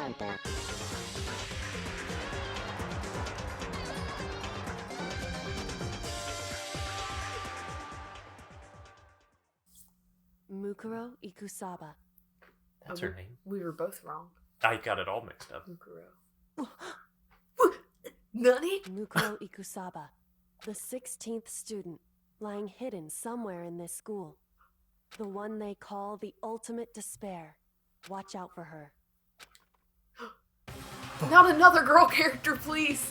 Danganronpa. Mukuro Ikusaba. That's her name. We were both wrong. I got it all mixed up. Mukuro. Nani? Mukuro Ikusaba, the 16th student, lying hidden somewhere in this school. The one they call the ultimate despair. Watch out for her. Not another girl character, please.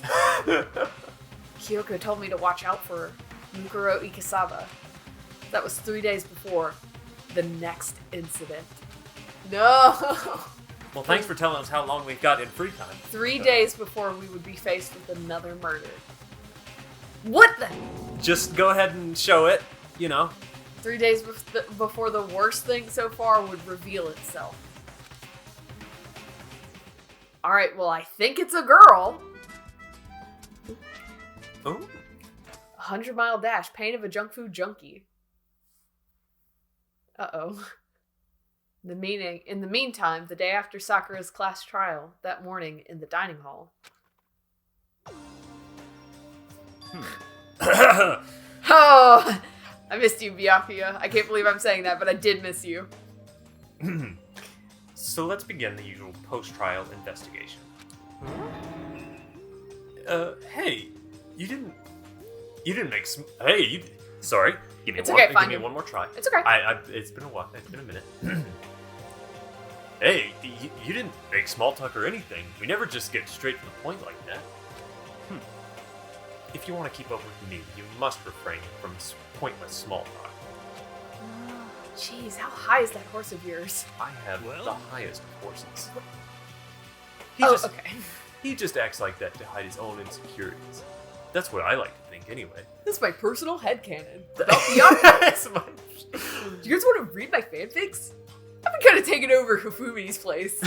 Kyoko told me to watch out for Mukuro Ikusaba. That was 3 days before the next incident. No! Well, thanks for telling us how long we've got in free time. 3 days before we would be faced with another murder. What the? Just go ahead and show it, 3 days before the worst thing so far would reveal itself. Alright, well, I think it's a girl. Oh? 100-mile dash, pain of a junk food junkie. Uh-oh. In the meantime, the day after Sakura's class trial, that morning in the dining hall. Oh, I missed you, Byakuya. I can't believe I'm saying that, but I did miss you. So let's begin the usual post-trial investigation. Hey, you didn't make some. Hey, sorry. Give me It's okay, fine. Give me one more try. It's okay. It's been a while. It's been a minute. Hey, you didn't make small talk or anything. We never just get straight to the point like that. If you want to keep up with me, you must refrain from pointless small talk. Jeez, how high is that horse of yours? I have the highest of horses. Okay. He just acts like that to hide his own insecurities. That's what I like to think, anyway. This is my personal headcanon. About Byakuya. Do you guys want to read my fanfics? I've been kind of taking over Hifumi's place.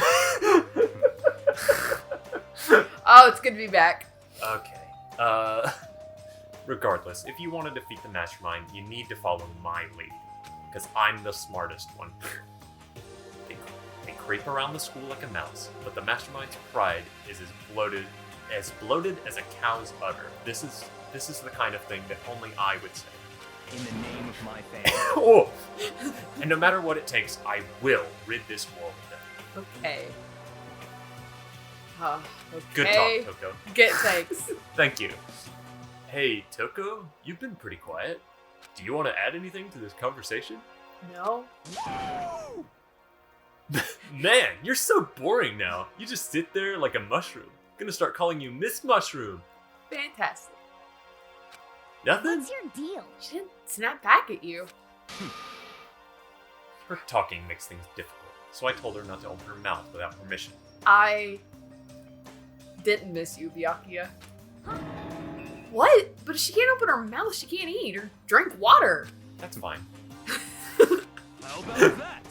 Oh, it's good to be back. Okay. Regardless, if you want to defeat the mastermind, you need to follow my lead. Because I'm the smartest one. They creep around the school like a mouse, but the mastermind's pride is as bloated as a cow's udder. This is the kind of thing that only I would say. In the name of my family. Oh! And no matter what it takes, I will rid this world of them. Okay. Okay. Good talk, Toko. Get thanks. Thank you. Hey, Toko, you've been pretty quiet. Do you want to add anything to this conversation? No. Man, you're so boring now. You just sit there like a mushroom. Gonna start calling you Miss Mushroom. Fantastic. Nothing? What's your deal? She didn't snap back at you. Her talking makes things difficult, so I told her not to open her mouth without permission. I didn't miss you, Byakuya. What? But if she can't open her mouth, she can't eat or drink water. That's fine. How about that?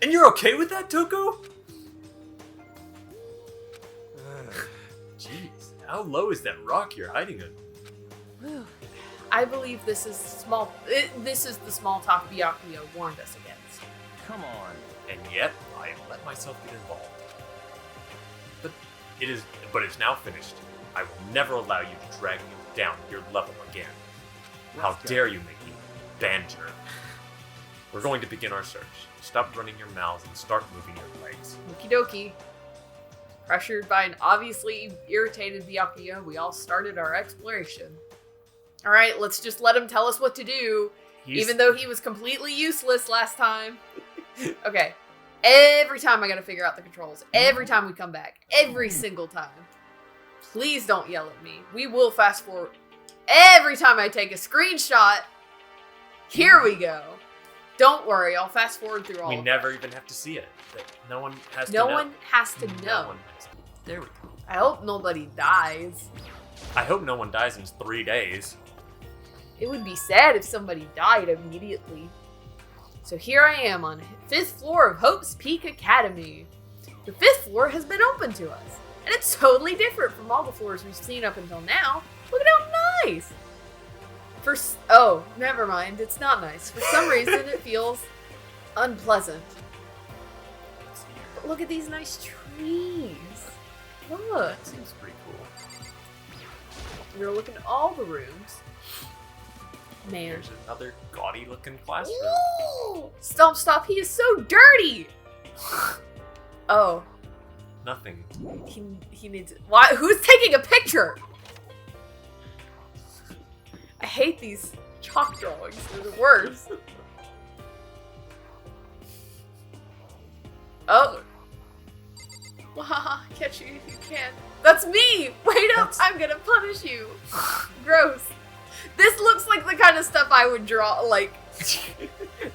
And you're okay with that, Toko? Jeez, how low is that rock you're hiding in? Whew. I believe this is the small talk Byakuya warned us against. Come on. And yet, I let myself get involved. But it's now finished. I will never allow you to drag me down your level again. How dare you make me banter? We're going to begin our search. Stop running your mouths and start moving your legs. Okie dokie. Pressured by an obviously irritated Byakuya, we all started our exploration. Alright, let's just let him tell us what to do, even though he was completely useless last time. Okay. Every time I gotta figure out the controls. Every time we come back. Every single time. Please don't yell at me. We will fast forward. Every time I take a screenshot. Here we go. Don't worry, I'll fast forward through all We of never that. even have to see it. No one has to No know. one has to No know. one has to. There we go. I hope nobody dies. I hope no one dies in 3 days. It would be sad if somebody died immediately. So here I am on 5th floor of Hope's Peak Academy. The 5th floor has been open to us, and it's totally different from all the floors we've seen up until now. Look at how nice! Oh, never mind, it's not nice. For some reason, it feels unpleasant. Look at these nice trees. Look. That seems pretty cool. We're looking at all the rooms. Man. There's another gaudy looking classroom. Ooh! Stop, he is so dirty! Oh. Nothing. He needs it. Why? Who's taking a picture? I hate these chalk drawings. They're the worst. Oh. Wahaha, catch you if you can. That's me! Wait up, I'm gonna punish you. Gross. This looks like the kind of stuff I would draw, like,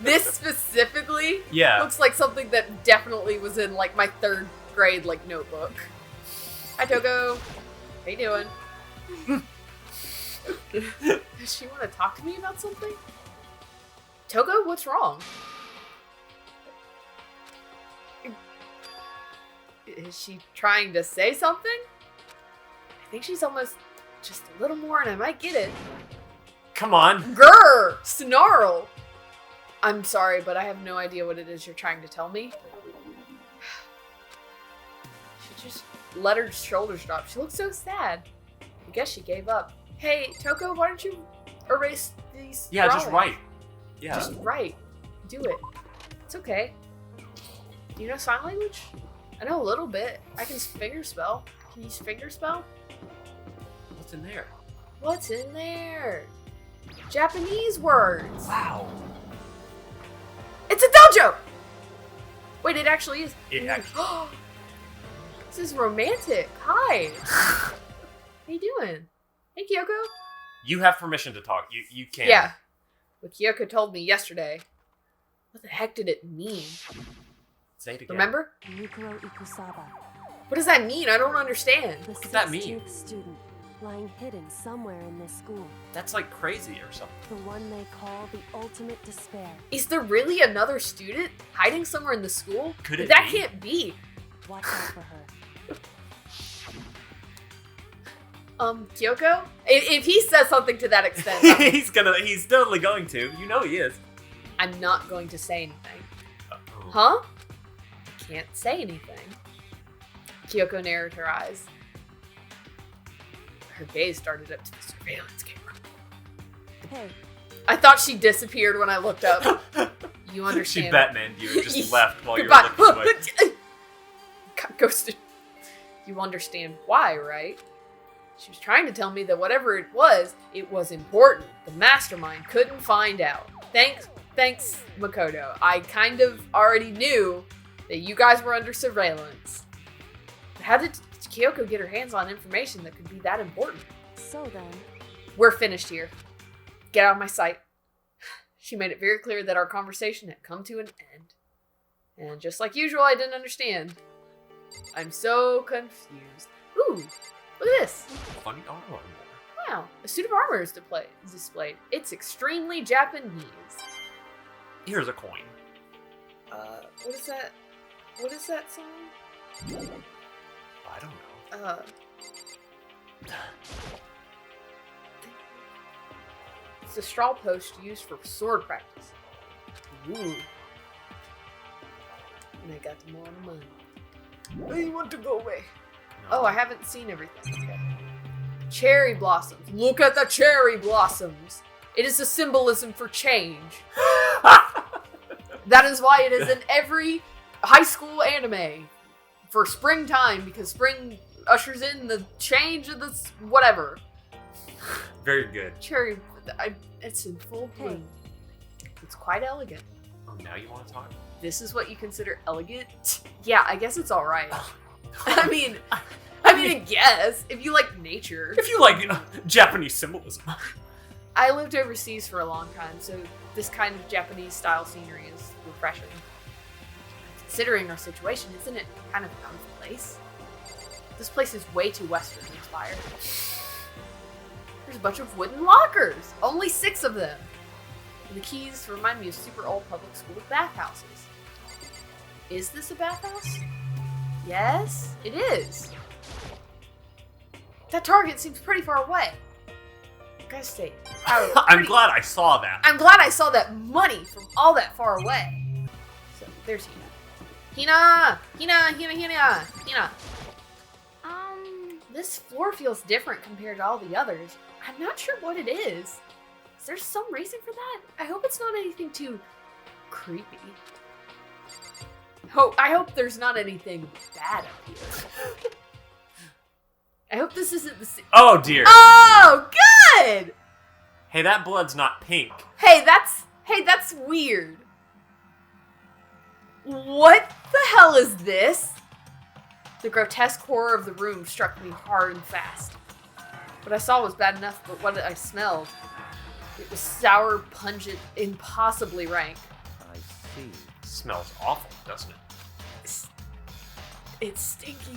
this specifically looks like something that definitely was in, like, my 3rd grade, like, notebook. Hi, Togo. How you doing? Does she want to talk to me about something? Togo, what's wrong? Is she trying to say something? I think she's almost just a little more and I might get it. Come on. Grr! Snarl! I'm sorry, but I have no idea what it is you're trying to tell me. She just let her shoulders drop. She looks so sad. I guess she gave up. Hey, Toko, why don't you erase these Yeah, drawings? just write. Yeah. Just write. Do it. It's okay. Do you know sign language? I know a little bit. I can fingerspell. Can you fingerspell? What's in there? What's in there? Japanese words. Wow. It's a dojo! Wait, it actually is. It actually. This is romantic. Hi. How you doing? Hey, Kyoko. You have permission to talk. You can. Yeah. What Kyoko told me yesterday. What the heck did it mean? Say it again. Remember? Yukiro Ikusaba, What does that mean? I don't understand. the does that mean? 16th student, lying hidden somewhere in this school. That's like crazy or something. The one they call the ultimate despair. Is there really another student hiding somewhere in the school? Could it That be? can't be. Watch out for her. Kyoko? If he says something to that extent, He's totally going to. You know he is. I'm not going to say anything. Uh-oh. Huh? Can't say anything. Kyoko narrowed her eyes. Her gaze started up to the surveillance camera. Hey, I thought she disappeared when I looked up. You understand? She Batmaned you and just left while you were Goodbye. looking away. Got ghosted. You understand why, right? She was trying to tell me that whatever it was important. The mastermind couldn't find out. Thanks, Makoto. I kind of already knew that you guys were under surveillance. How did Kyoko get her hands on information that could be that important? so then, We're finished here. Get out of my sight. She made it very clear that our conversation had come to an end. And just like usual, I didn't understand. I'm so confused. Ooh, look at this. Funny armor. Wow, a suit of armor is displayed. It's extremely Japanese. Here's a coin. What is that? What is that song? I don't know. It's a straw post used for sword practice. Ooh. And I got more money. I want to go away. No. Oh, I haven't seen everything. Okay. Cherry blossoms. Look at the cherry blossoms. It is a symbolism for change. That is why it is in every high school anime for springtime, because spring ushers in the change of this whatever. Very good. Cherry, it's in full bloom. It's quite elegant. Oh, now you want to talk? This is what you consider elegant? Yeah, I guess it's all right. I mean, I guess if you like nature. If you like Japanese symbolism. I lived overseas for a long time, so this kind of Japanese style scenery is refreshing. Considering our situation, isn't it kind of a comfy place? This place is way too Western inspired. There's a bunch of wooden lockers! Only 6 of them! And the keys remind me of super old public school bathhouses. Is this a bathhouse? Yes, it is. That target seems pretty far away. I gotta say, I'm glad I saw that. I'm glad I saw that money from all that far away. So, there's Hina. Hina! This floor feels different compared to all the others. I'm not sure what it is. Is there some reason for that? I hope it's not anything too creepy. I hope there's not anything bad up here. I hope this isn't the Oh dear. Oh, good! Hey, that blood's not pink. Hey, that's weird. What the hell is this? The grotesque horror of the room struck me hard and fast. What I saw was bad enough, but what I smelled, it was sour, pungent, impossibly rank. I see. Smells awful, doesn't it? It's stinky.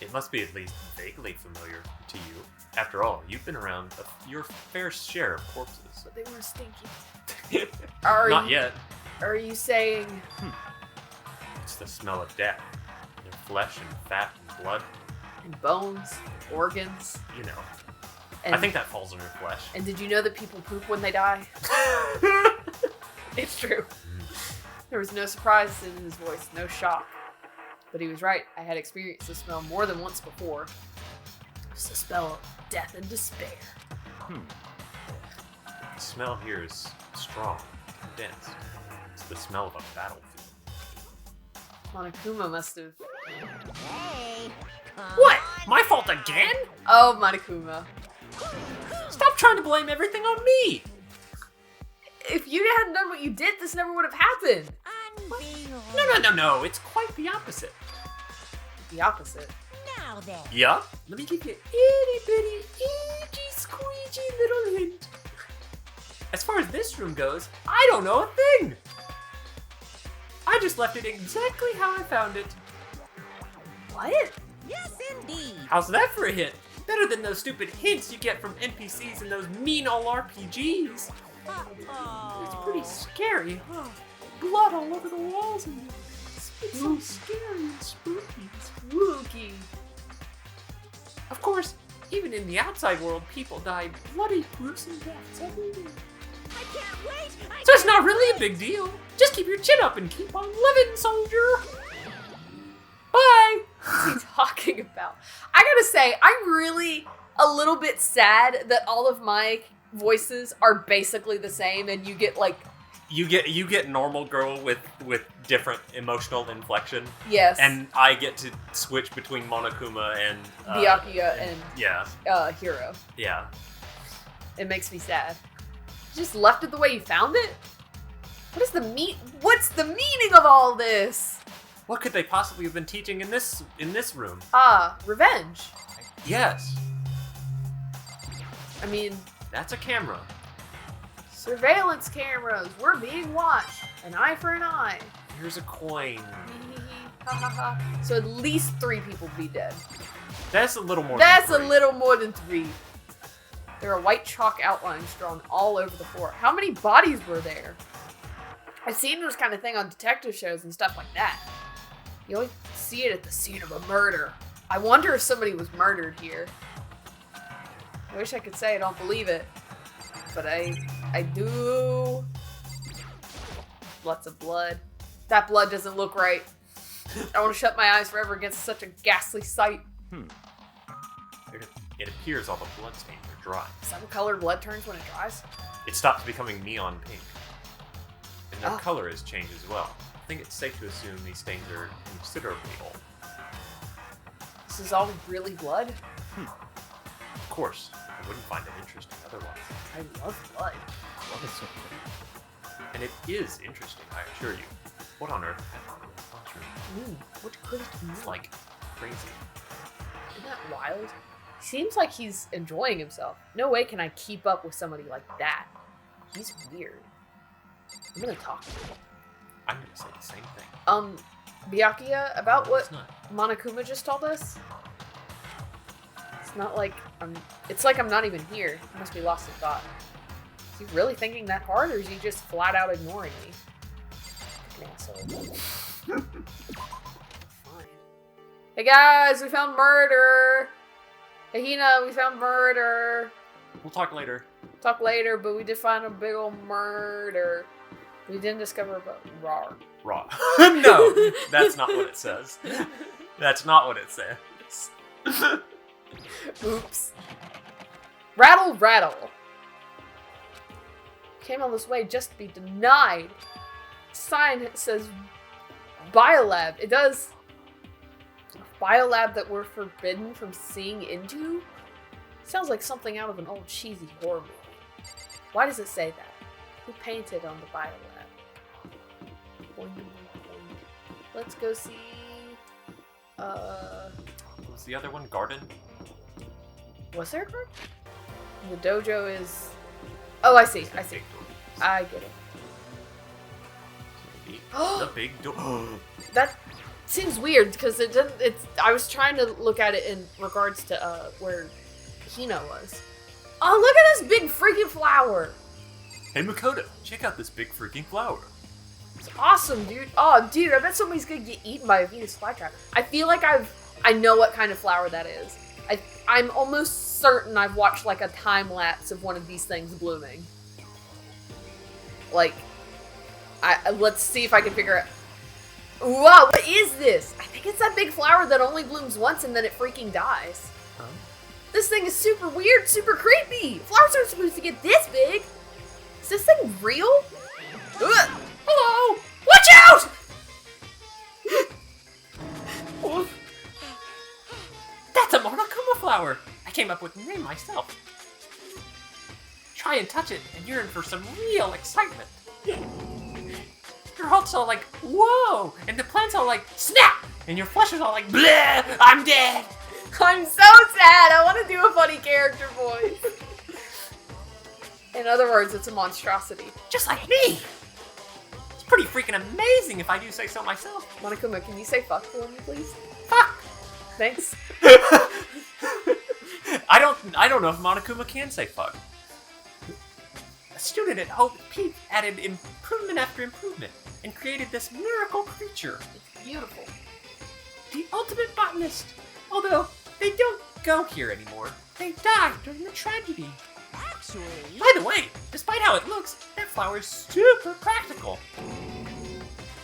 It must be at least vaguely familiar to you. After all, you've been around your fair share of corpses. But they weren't stinky. Not yet. Are you saying... It's the smell of death. Their flesh and fat and blood. And bones, organs. You know. And, I think that falls under flesh. And did you know that people poop when they die? It's true. There was no surprise in his voice, no shock. But he was right. I had experienced the smell more than once before. It was the smell of death and despair. The smell here is strong, condensed. It's the smell of a battlefield. Monokuma must have... Hey, What? My fault again? Oh, Monokuma. Stop trying to blame everything on me! If you hadn't done what you did, this never would have happened. unbelievable. No. It's quite the opposite. The opposite. Now then. Yup. Let me give you an itty bitty, itchy, squeegee little hint. As far as this room goes, I don't know a thing. I just left it exactly how I found it. What? Yes, indeed. How's that for a hint? Better than those stupid hints you get from NPCs and those mean old RPGs. It's pretty scary, huh? Blood all over the walls and it's so scary and spooky. Spooky. Of course, even in the outside world, people die bloody, gruesome deaths every day. I can't wait. So it's not really a big deal. Just keep your chin up and keep on living, soldier. Bye. What's he talking about? I gotta say, I'm really a little bit sad that all of my voices are basically the same, and you get like You get normal girl with different emotional inflection, yes, and I get to switch between Monokuma and Byakuya and yeah, Hiro. yeah. It makes me sad. You just left it the way you found it? What's the meaning of all this? What could they possibly have been teaching in this room? Revenge. Yes, I mean, that's a camera. surveillance cameras. We're being watched. An eye for an eye. Here's a coin. Ha ha ha. So at least 3 people be dead. That's a little more. That's a than 3. little more than 3. There are white chalk outlines drawn all over the floor. How many bodies were there? I've seen this kind of thing on detective shows and stuff like that. You always see it at the scene of a murder. I wonder if somebody was murdered here. I wish I could say I don't believe it, but I do. Lots of blood. That blood doesn't look right. I want to shut my eyes forever against such a ghastly sight. It appears all the bloodstains are dry. Is that what color blood turns when it dries? It stops becoming neon pink. And their Oh. color has changed as well. I think it's safe to assume these stains are considerably old. This is all really blood? Of course, I wouldn't find it interesting otherwise. I love blood. What is so pretty? And it is interesting, I assure you. What on earth happened in the classroom? What could it be? It's like crazy. Isn't that wild? Seems like he's enjoying himself. No way can I keep up with somebody like that. He's weird. I'm gonna talk to him. I'm gonna say the same thing. Byakuya, about No, what it's not. Monokuma just told us? It's not like it's like I'm not even here. I must be lost in thought. Is he really thinking that hard, or is he just flat out ignoring me? Fucking asshole. Fine. Hey guys, we found murder! Hey Hina, we found murder! We'll talk later. Talk later, but we did find a big old murder. We didn't discover about Rar. Raw. No, that's not what it says. That's not what it says. Oops. Rattle, rattle. Came all this way just to be denied. Sign says biolab. It does. Biolab that we're forbidden from seeing into? Sounds like something out of an old cheesy horror movie. Why does it say that? Who painted on the biolab? Let's go see. What's the other one? Garden? Was there a garden? The dojo is. Oh, I see. I see. I get it. The big door. That seems weird because it doesn't. It's. I was trying to look at it in regards to where Hina was. Oh, look at this big freaking flower! Hey Makoto, check out this big freaking flower. It's awesome, dude. Oh, dude, I bet somebody's gonna get eaten by a Venus flytrap. I feel like I know what kind of flower that is. I'm almost certain I've watched like a time lapse of one of these things blooming. Like, let's see if I can figure out. Whoa, what is this? I think it's that big flower that only blooms once and then it freaking dies. Huh? This thing is super weird, super creepy. Flowers aren't supposed to get this big. Is this thing real? Ugh. Hello! Watch out! That's a Monokuma flower! I came up with the name myself. Try and touch it, and you're in for some real excitement. Your heart's all like, whoa! And the plant's all like, snap! And your flesh is all like, bleh! I'm dead! I'm so sad! I want to do a funny character voice. In other words, it's a monstrosity. Just like me! It's pretty freaking amazing if I do say so myself. Monokuma, can you say fuck for me, please? Fuck! Thanks. I don't know if Monokuma can say fuck. A student at Hope Peak added improvement after improvement and created this miracle creature. It's beautiful. The ultimate botanist. Although they don't go here anymore. They died during the tragedy. Actually, By the way, despite how it looks, that flower is super practical.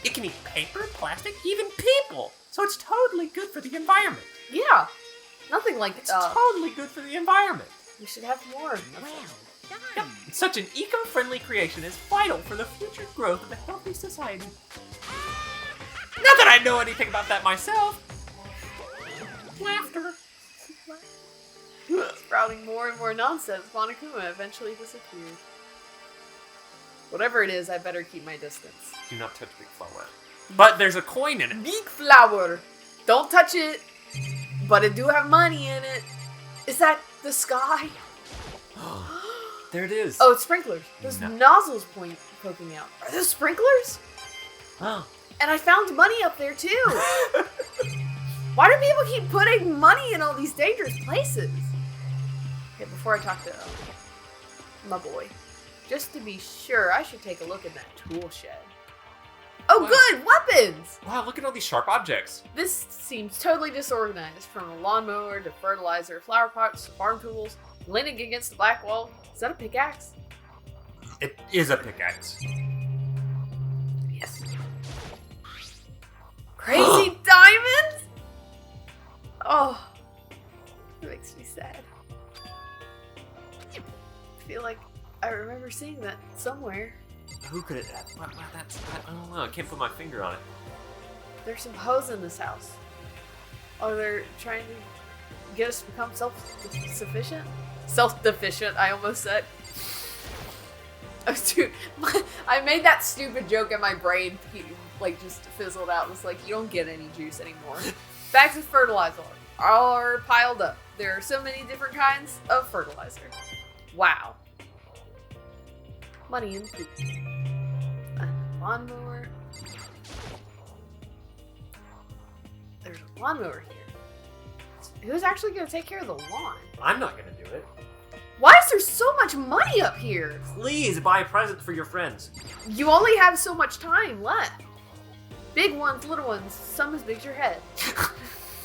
It can eat paper, plastic, even people. So it's totally good for the environment. Yeah. Nothing like, It's totally good for the environment. we should have more. well Yep. done. Such an eco-friendly creation is vital for the future growth of a healthy society. Not that I know anything about that myself. Laughter. Sprouting more and more nonsense, Monokuma eventually disappeared. Whatever it is, I better keep my distance. Do not touch big flower. But there's a coin in it. Big flower! Don't touch it! But it do have money in it. Is that the sky? There it is. Oh, it's sprinklers. Those No. nozzles poking out. Are those sprinklers? Oh. And I found money up there too. Why do people keep putting money in all these dangerous places? Okay, before I talk to my boy, just to be sure, I should take a look in that tool shed. Oh, Wow. good! Weapons! Wow, look at all these sharp objects. This seems totally disorganized, from a lawnmower to fertilizer, flower pots to farm tools, leaning against the black wall. Is that a pickaxe? It is a pickaxe. Yes. Crazy diamonds? Oh, it makes me sad. I feel like I remember seeing that somewhere. Who could it have? I don't know. I can't put my finger on it. There's some hoes in this house. Oh, they're trying to get us to become self-sufficient? Self-deficient, I almost said. I made that stupid joke in my brain, like, just fizzled out. It's like, you don't get any juice anymore. Bags of fertilizer are piled up. There are so many different kinds of fertilizer. Wow. Money and poop. Lawnmower. There's a lawnmower here. Who's actually going to take care of the lawn? I'm not gonna do it. Why is there so much money up here? Please buy a present for your friends. You only have so much time left. Big ones, little ones, some as big as your head.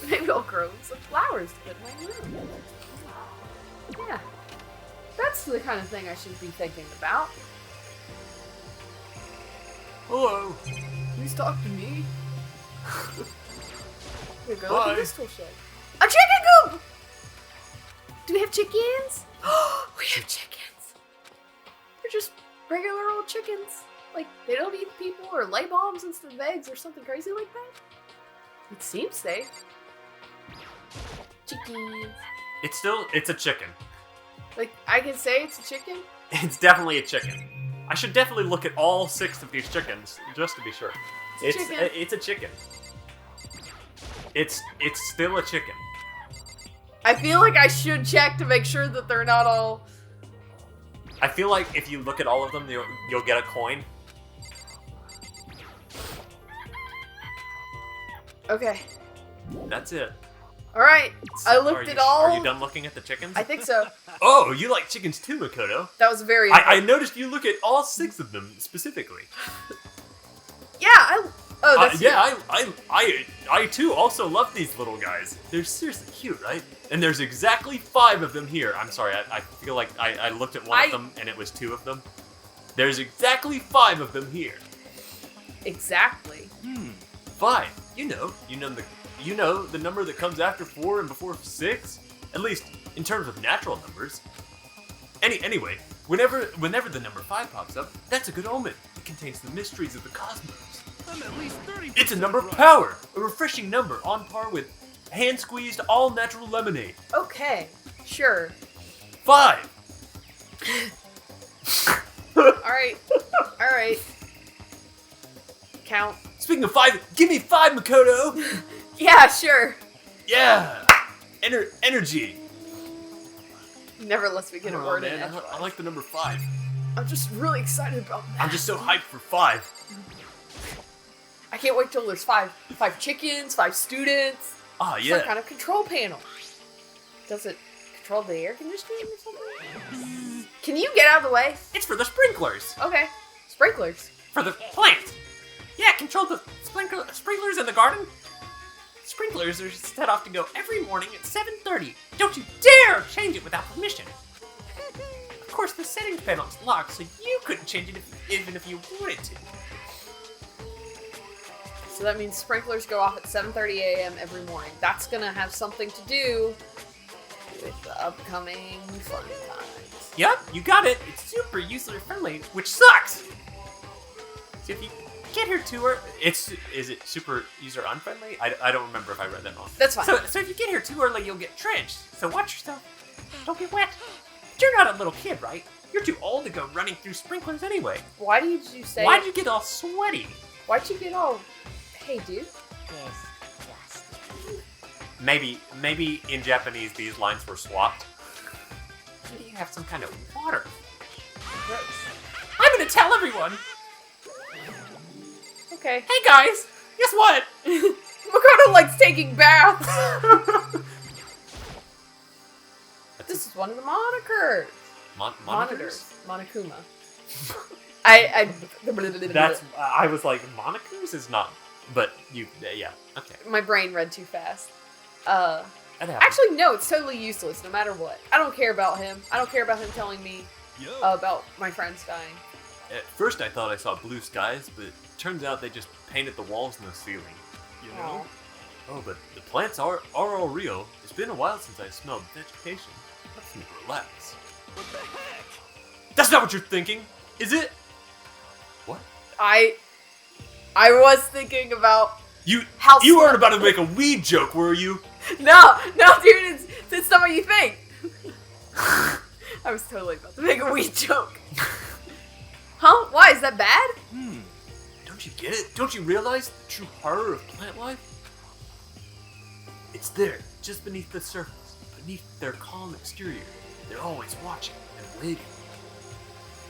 Maybe I'll grow some flowers to put in my room. Yeah. That's the kind of thing I should be thinking about. Hello. Please talk to me. Here, go Bye. look at this tool shed. A chicken coop! Do we have chickens? We have chickens. They're just regular old chickens. Like, they don't eat people or lay bombs instead of eggs or something crazy like that. It seems safe. Chickens. It's a chicken. Like, I can say it's a chicken? It's definitely a chicken. I should definitely look at all 6 of these chickens just to be sure. It's a chicken. It's a chicken. It's still a chicken. I feel like I should check to make sure that they're not all... I feel like if you look at all of them, you'll get a coin. Okay. That's it. Alright. I looked Are at you- all... Are you done looking at the chickens? I think so. Oh, you like chickens too, Makoto. That was very... I noticed you look at all 6 of them specifically. Yeah, Oh, that's yeah, I too also love these little guys. They're seriously cute, right? And there's exactly 5 of them here. I'm sorry, I feel like I looked at one of them and it was 2 of them. There's exactly 5 of them here. Exactly. 5. You know the number that comes after 4 and before 6. At least in terms of natural numbers. Anyway, whenever the number 5 pops up, that's a good omen. It contains the mysteries of the cosmos. I'm at least 30. It's a number of power, a refreshing number on par with hand-squeezed all-natural lemonade. Okay, sure. 5. Alright. Alright. Count. Speaking of 5, give me 5, Makoto. Yeah, sure. Yeah, energy. Never lets me get a Oh, word in man, edgewise. I like the number 5. I'm just really excited about that. I'm just so hyped for 5. I can't wait till there's 5 chickens, 5 students. Ah, Some yeah. kind of control panel. Does it control the air conditioning or something? Can you get out of the way? It's for the sprinklers. Okay. Sprinklers. For the plants. Yeah, control the sprinklers in the garden. Sprinklers are set off to go every morning at 7:30. Don't you dare change it without permission. Of course, the settings panel is locked, so you couldn't change it even if you wanted to. So that means sprinklers go off at 7:30 a.m. every morning. That's gonna have something to do with the upcoming fun times. Yep, you got it. It's super user-friendly, which sucks. So if you get here too early, is it super user-unfriendly? I don't remember if I read that wrong. That's fine. So if you get here too early, you'll get drenched. So watch yourself. Don't get wet. You're not a little kid, right? You're too old to go running through sprinklers anyway. Why did you say? Why'd you get all sweaty? Why'd you get all? Hey, dude. Maybe in Japanese these lines were swapped. Maybe you have some kind of water. Gross. I'm gonna tell everyone. Okay. Hey guys, guess what? Makoto likes taking baths. This is one of the monikers. Monitors? Monokuma. I That's. I was like, monikers is not. But you, yeah, okay. my brain read too fast. That happens. Actually, no, it's totally useless, no matter what. I don't care about him. I don't care about him telling me about my friends dying. At first, I thought I saw blue skies, but it turns out they just painted the walls and the ceiling. You know? Aw. Oh, but the plants are all real. It's been a while since I smelled vegetation. Let me relax. What the heck? That's not what you're thinking, is it? What? I was thinking about You How weren't about to make a weed joke, were you? no, dude, it's not what you think. I was totally about to make a weed joke. Huh? Why is that bad? Don't you get it? Don't you realize the true horror of plant life? It's there, just beneath the surface, beneath their calm exterior. They're always watching and waiting.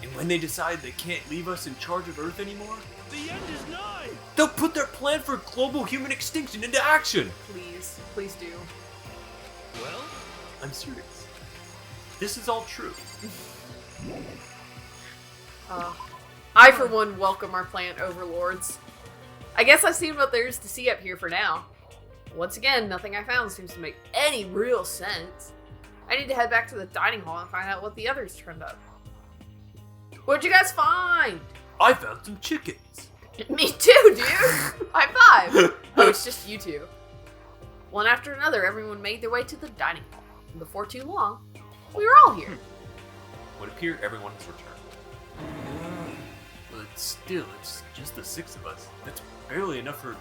And when they decide they can't leave us in charge of Earth anymore, The end is nigh. they'll put their plan for global human extinction into action. Please do. Well, I'm serious. This is all true. I, for one, welcome our plant overlords. I guess I've seen what there is to see up here for now. Once again, nothing I found seems to make any real sense. I need to head back to the dining hall and find out what the others turned up. What'd you guys find? I found some chickens. Me too, dude! High five! Oh, it's just you two. One after another, everyone made their way to the dining hall. And before too long, we were all here. It would appear everyone has returned. But still, it's just the 6 of us. That's barely enough for a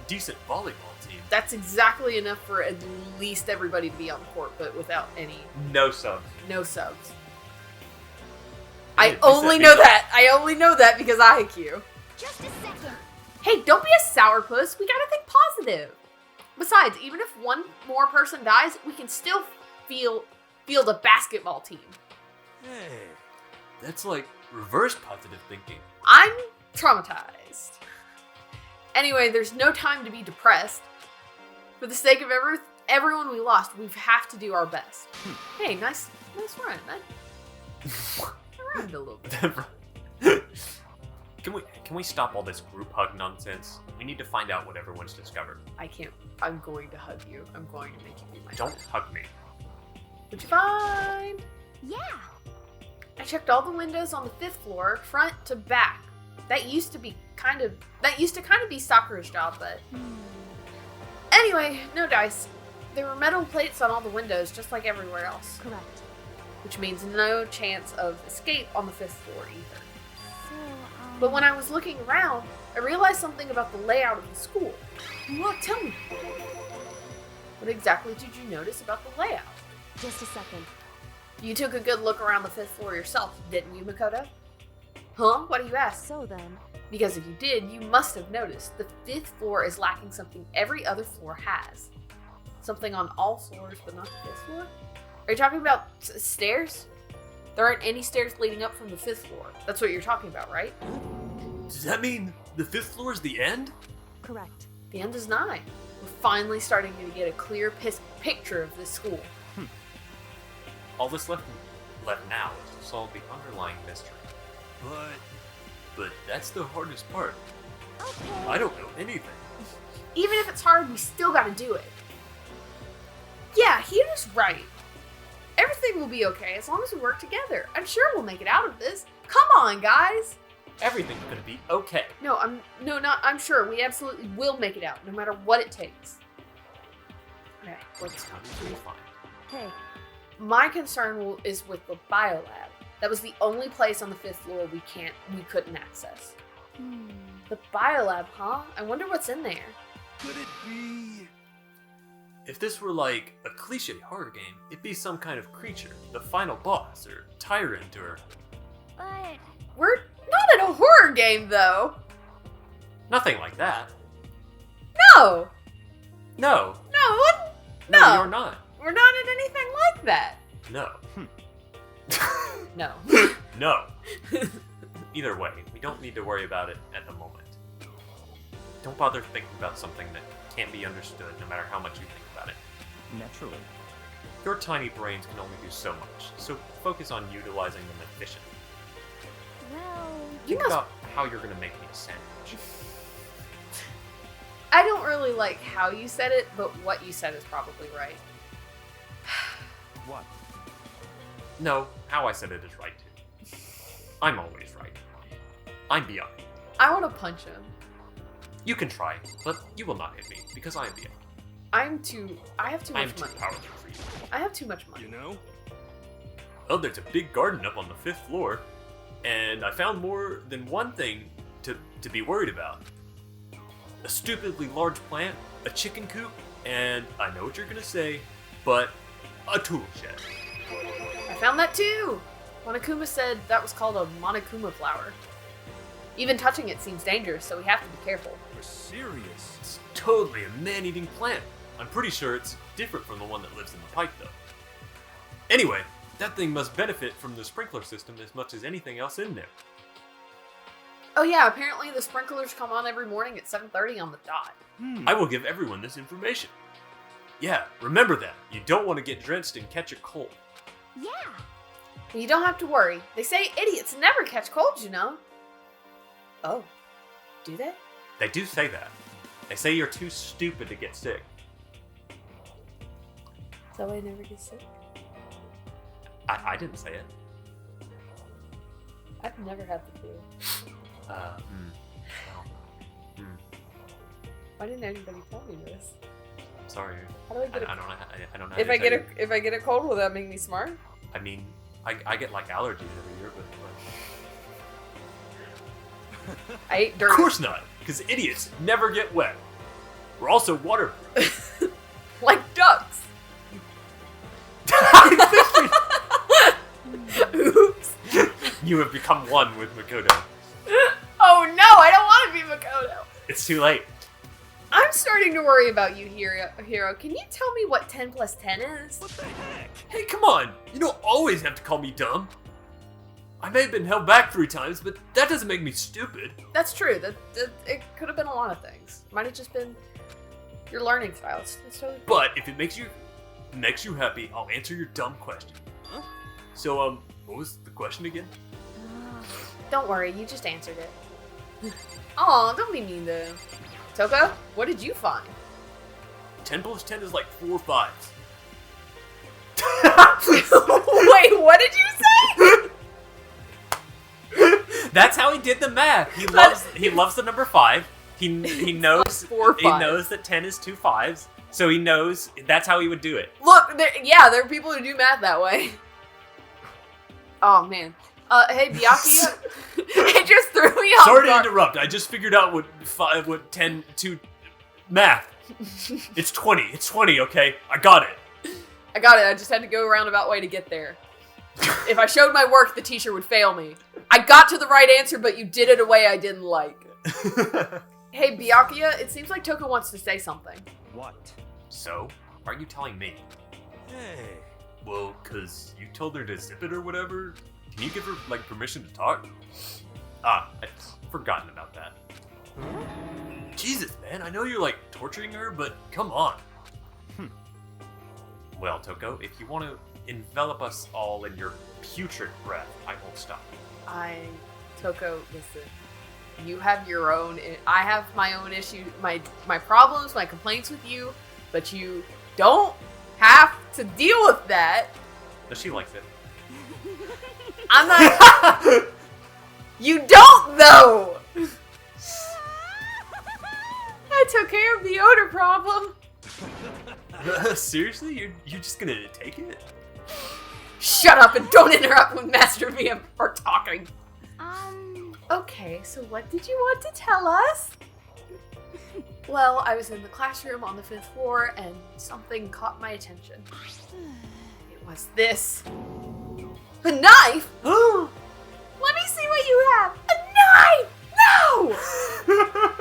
decent volleyball team. That's exactly enough for at least everybody to be on the court, but without any... No subs. No subs. Wait, I does only that know mean- that. I only know that because I IQ. Just a second. Hey, don't be a sourpuss. We gotta think positive. Besides, even if one more person dies, we can still field a basketball team. Hey, that's like reverse positive thinking. I'm traumatized. Anyway, there's no time to be depressed. For the sake of everyone we lost, we have to do our best. Hey, nice run. I rhymed a little bit. Can we stop all this group hug nonsense? We need to find out what everyone's discovered. I can't. I'm going to hug you. I'm going to make you be my Don't friend. hug me. What'd you find? Yeah. I checked all the windows on the 5th floor, front to back. That used to kind of be Sakura's job, but anyway, no dice. There were metal plates on all the windows, just like everywhere else, Correct. which means no chance of escape on the 5th floor either. So, But when I was looking around, I realized something about the layout of the school. What? Tell me. What exactly did you notice about the layout? Just a second. You took a good look around the 5th floor yourself, didn't you, Makoto? Huh? Why do you ask? So then, Because if you did, you must have noticed the 5th floor is lacking something every other floor has. Something on all floors, but not the 5th floor? Are you talking about stairs? There aren't any stairs leading up from the 5th floor. That's what you're talking about, right? Does that mean the 5th floor is the end? correct. The end is nigh. We're finally starting to get a clear picture of this school. All that's left now is to solve the underlying mystery. But that's the hardest part. okay. I don't know anything. Even if it's hard, we still gotta do it. Yeah, he was right. Everything will be okay as long as we work together. I'm sure we'll make it out of this. Come on, guys. Everything's gonna be okay. I'm sure we absolutely will make it out, no matter what it takes. Okay, What's coming to be fine. Hey, my concern is with the biolab. That was the only place on the 5th floor we couldn't access. The biolab, huh? I wonder what's in there. Could it be... If this were like a cliche horror game, it'd be some kind of creature, the final boss, or tyrant, or... But We're not in a horror game, though. Nothing like that. No, No. no, You're not. we're not in anything like that. No. No. No. Either way, we don't need to worry about it at the moment. Don't bother thinking about something that can't be understood no matter how much you think about it. Naturally. Your tiny brains can only do so much, so focus on utilizing them efficiently. well, You Think must. about how you're gonna make me a sandwich. I don't really like how you said it, but what you said is probably right. What? No, how I said it is right too. I'm always right. I'm beyond. I want to punch him. You can try, but you will not hit me because I am beyond. I have too I'm much too money. powerful for you. I have too much money. You know? Oh, there's a big garden up on the 5th floor, and I found more than one thing to be worried about. A stupidly large plant, a chicken coop, and I know what you're gonna say, but a tool shed. I found that too. Monokuma said that was called a Monokuma flower. Even touching it seems dangerous, so we have to be careful. You're serious? It's totally a man-eating plant. I'm pretty sure it's different from the one that lives in the pipe, though. Anyway, that thing must benefit from the sprinkler system as much as anything else in there. Oh yeah, apparently the sprinklers come on every morning at 7:30 on the dot. I will give everyone this information. Yeah, remember that. You don't want to get drenched and catch a cold. yeah. But you don't have to worry. They say idiots never catch colds, you know. Oh, do they? They do say that. They say you're too stupid to get sick. So I never get sick? I didn't say it. I've never had the flu. Well, Why didn't anybody tell me this? Sorry. How do I get I don't know. I don't know. if how I to get tell a if I get a cold, will that make me smart? you. I mean, I get like allergies every year, but I ate of dirt. course not, because idiots never get wet. We're also waterproof. Like ducks. Oops. You have become one with Makoto. Oh no, I don't want to be Makoto. It's too late. I'm starting to worry about you, Hero. Can you tell me what 10 plus 10 is? What the heck? Hey, come on! You don't always have to call me dumb. I may have been held back 3 times, but that doesn't make me stupid. That's true. That it could have been a lot of things. Might have just been your learning style. It's totally cool. But if it makes you happy, I'll answer your dumb question. Huh? So, what was the question again? Don't worry, you just answered it. Aw, don't be mean though. Toko, what did you find? 10 plus 10 is like 4 5s. Wait, what did you say? That's how he did the math. He loves the number 5. He knows 4 he 5s. knows that 10 is 2 5s. So he knows that's how he would do it. Look, there are people who do math that way. Oh man. Hey Byakuya, it just threw me off. Sorry to guard. interrupt. I just figured out what 10 2 math. It's 20. It's 20, okay? I got it. I got it. I just had to go a roundabout way to get there. If I showed my work, the teacher would fail me. I got to the right answer, but you did it a way I didn't like. Hey Byakuya, it seems like Toko wants to say something. What? So, are you telling me? Hey. Well, cause you told her to zip it or whatever. Can you give her like permission to talk? I'd forgotten about that. Jesus, man, I know you're like torturing her, but come on. Well, Toko, if you want to envelop us all in your putrid breath, I won't stop. Toko, listen. You have your own. I have my own issue, my problems, my complaints with you, but you don't have to deal with that. But she likes it. I'm not. You don't though. I took care of the odor problem. Seriously? You're just gonna take it? Shut up and don't interrupt when Master V are talking. Okay, so what did you want to tell us? Well, I was in the classroom on the 5th floor and something caught my attention. It was this. A knife? Let me see what you have. A knife! No!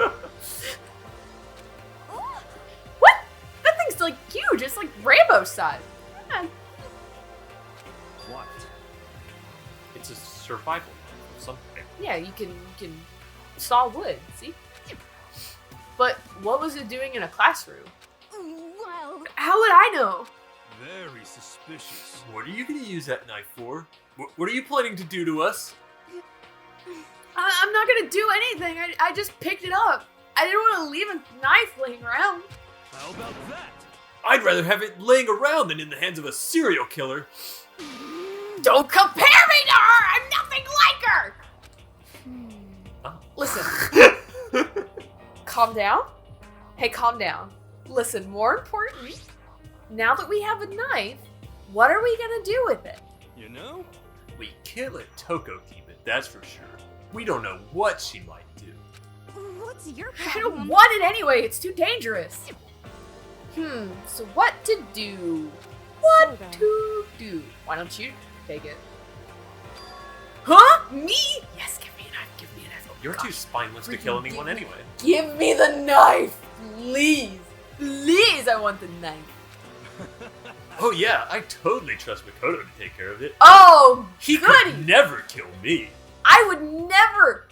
What? That thing's like huge. It's like Rambo size. Yeah. What? It's a survival of something. Yeah, you can saw wood, see? But what was it doing in a classroom? Well, How would I know? Very suspicious. What are you gonna use that knife for? What are you planning to do to us? I'm not gonna do anything. I just picked it up. I didn't want to leave a knife laying around. How about that? I'd rather have it laying around than in the hands of a serial killer. Don't compare me to her! I'm nothing like her! Oh. Listen. Calm down. Hey, calm down. Listen, more important, now that we have a knife, what are we gonna do with it? You know? We can't let Toko keep it, that's for sure. We don't know what she might do. what's your I problem? don't want it anyway, it's too dangerous. So what to do? What So then- to do? Why don't you take it? Huh? Me? Yes, give me a knife, give me a knife. Oh, You're too gosh. spineless to Freaking kill anyone give me- anyway. Give me the knife, please. Please, I want the knife. Oh yeah, I totally trust Makoto to take care of it. Oh, He goody. could never kill me. I would never.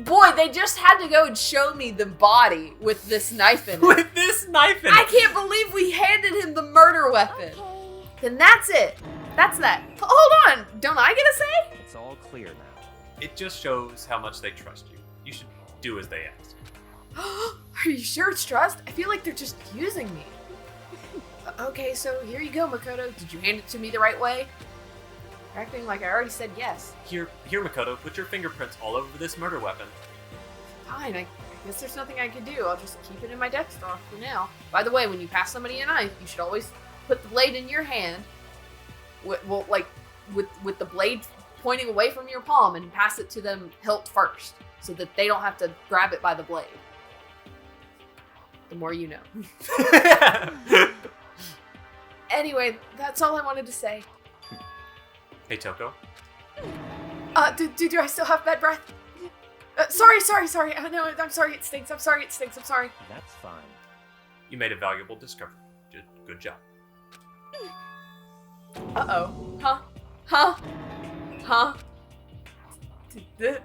Boy, they just had to go and show me the body with this knife in it. With this knife in I it. can't believe we handed him the murder weapon. Okay. Then that's it. That's that. Hold on. Don't I get a say? It's all clear now. It just shows how much they trust you. You should do as they ask. Are you sure it's trust? I feel like they're just using me. Okay, so here you go, Makoto. Did you hand it to me the right way? You're acting like I already said yes. Here, Makoto, put your fingerprints all over this murder weapon. Fine, I guess there's nothing I can do. I'll just keep it in my desk drawer for now. By the way, when you pass somebody a knife, you should always put the blade in your hand, with the blade pointing away from your palm, and pass it to them hilt first, so that they don't have to grab it by the blade. The more you know. Anyway, that's all I wanted to say. Hey, Toko. Do I still have bad breath? Sorry. No, I'm sorry, it stinks. I'm sorry. That's fine. You made a valuable discovery. Good job. Uh-oh. Huh? Hey,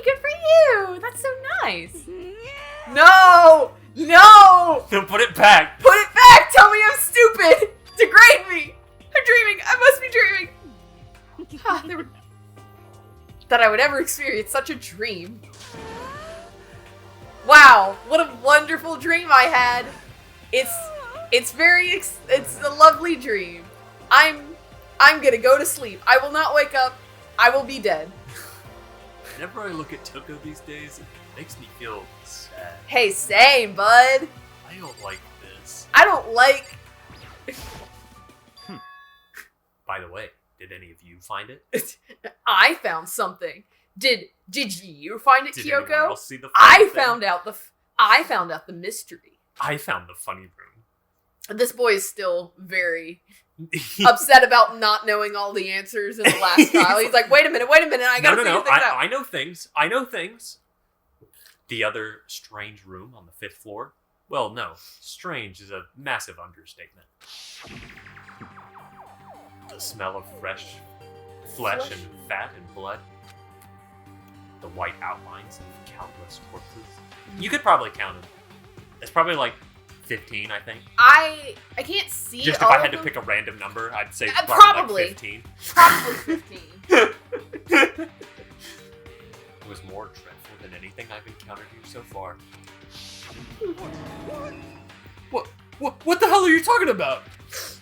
good for you! That's so nice! No! Put it back! Put it back! Tell me I'm stupid! Degrade me! I'm dreaming! I must be dreaming! That I would ever experience such a dream. Wow, what a wonderful dream I had! It's a lovely dream. I'm gonna go to sleep. I will not wake up. I will be dead. Whenever I look at Toko these days, it makes me feel sad. Hey, same, bud. I don't like this. I don't like... By the way, did any of you find it? I found something. Did you find it, Did anyone Kyoko? else see the funny I thing? found out the mystery. I found the funny room. This boy is still very upset about not knowing all the answers in the last trial. He's like, wait a minute, I gotta figure things out. I know things. The other strange room on the 5th floor? Well, no. Strange is a massive understatement. The smell of fresh flesh and fat and blood. The white outlines of countless corpses. You could probably count them. It's probably like 15, I think. I can't see Just all if I of had to them. pick a random number, I'd say Probably. like 15. Probably 15. It was more dreadful than anything I've encountered here so far. What the hell are you talking about?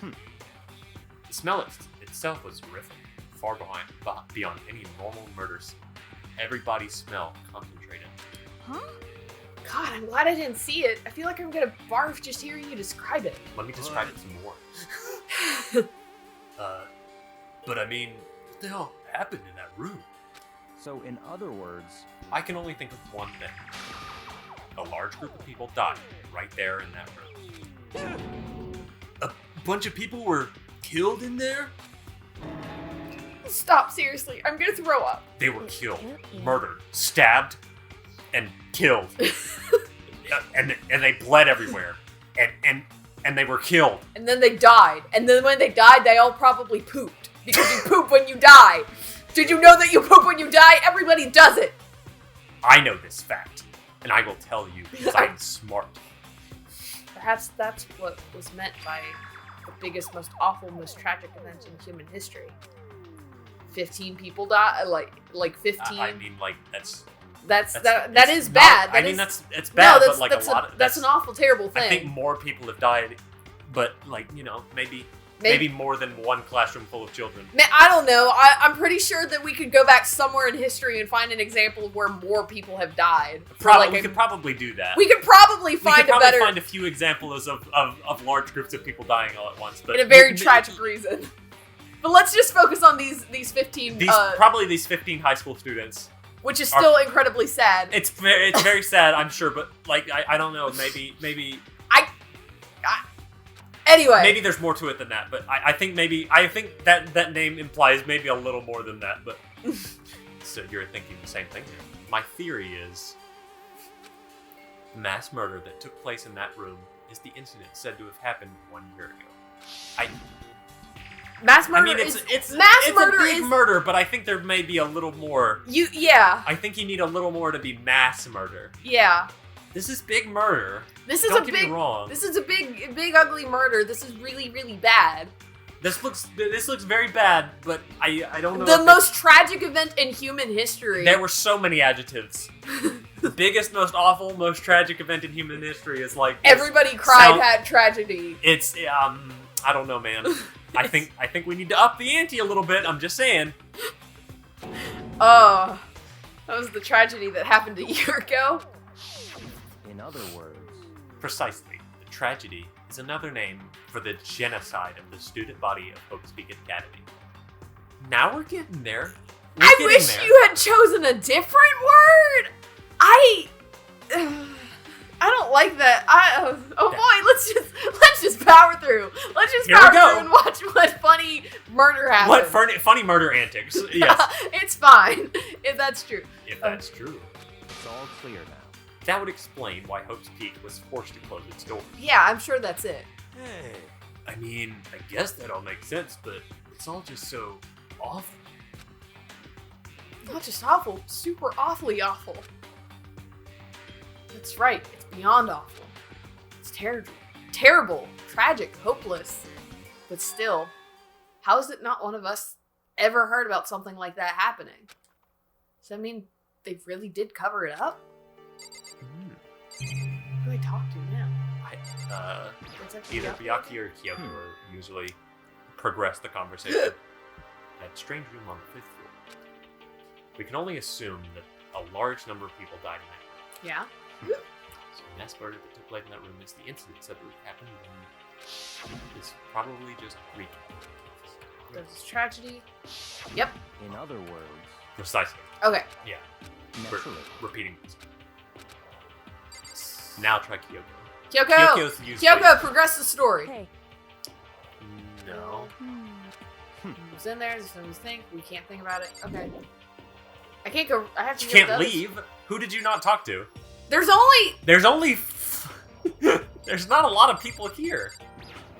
The smell itself was horrific, far beyond any normal murder scene. Every body's smell concentrated. Huh? God, I'm glad I didn't see it. I feel like I'm gonna barf just hearing you describe it. Let me describe it some more. But I mean, what the hell happened in that room? So, in other words, I can only think of one thing. A large group of people died right there in that room. A bunch of people were killed in there? Stop, seriously. I'm gonna throw up. They were killed, murdered, stabbed, and killed. and they bled everywhere. And they were killed. And then they died. And then when they died, they all probably pooped. Because you poop when you die. Did you know that you poop when you die? Everybody does it. I know this fact, and I will tell you because I'm smart. Perhaps that's what was meant by the biggest, most awful, most tragic event in human history. 15 people died, like 15. I mean, like that is It's bad. bad. That's bad, no, but like a lot. That's an awful, terrible thing. I think more people have died, but like maybe more than one classroom full of children. Man, I don't know. I'm pretty sure that we could go back somewhere in history and find an example of where more people have died. We could probably do that. We could probably find find a few examples of large groups of people dying all at once, but in a very tragic reason. But let's just focus on these 15. Probably these 15 high school students, which is still incredibly sad. It's very sad, I'm sure, but like I don't know, maybe. Anyway, maybe there's more to it than that, but I think that name implies maybe a little more than that. But so you're thinking the same thing. My theory is the mass murder that took place in that room is the incident said to have happened 1 year ago. Mass murder it's murder a big murder, but I think there may be a little more. I think you need a little more to be mass murder. Yeah. This is big murder. Don't get me wrong. This is a big ugly murder. This is really, really bad. This looks very bad, but I don't know. The most tragic event in human history. There were so many adjectives. The biggest, most awful, most tragic event in human history is like everybody cried at tragedy. It's I don't know, man. I think we need to up the ante a little bit. I'm just saying. That was the tragedy that happened a year ago. In other words, Precisely. The tragedy is another name for the genocide of the student body of Hope's Peak Academy. Now we're getting there. I wish you had chosen a different word. I don't like that. Oh boy, let's just power through. Let's just Here we power go. through and watch what funny murder happens. What funny murder antics? Yes, It's fine if that's true. if that's true. it's all clear now. That would explain why Hope's Peak was forced to close its doors. Yeah, I'm sure that's it. Hey, I mean, I guess that all makes sense, but it's all just so awful. Not just awful, super awfully awful. That's right, it's beyond awful. It's terrible, tragic, hopeless. But still, how is it not one of us ever heard about something like that happening? Does that mean they really did cover it up? Who do I talk to now? What's that, Either Byakuya? Byakuya or Kyoko are usually progress the conversation. That strange room on the 5th floor. We can only assume that a large number of people died in Yeah? that room. So the mass murder that took place in that room is the incident said that happened, and it's probably just There's this tragedy. Yep. In other words, precisely. Okay. Yeah, naturally. repeating this. Now try Kyoko. Kyoko! Kyoko's usually Kyoko, progress the story. Hey, no. Who's in there? There's no thing. We can't think about it. Okay. I can't go. I have to You go to can't the others. leave. Who did you not talk to? There's only. There's only. There's not a lot of people here.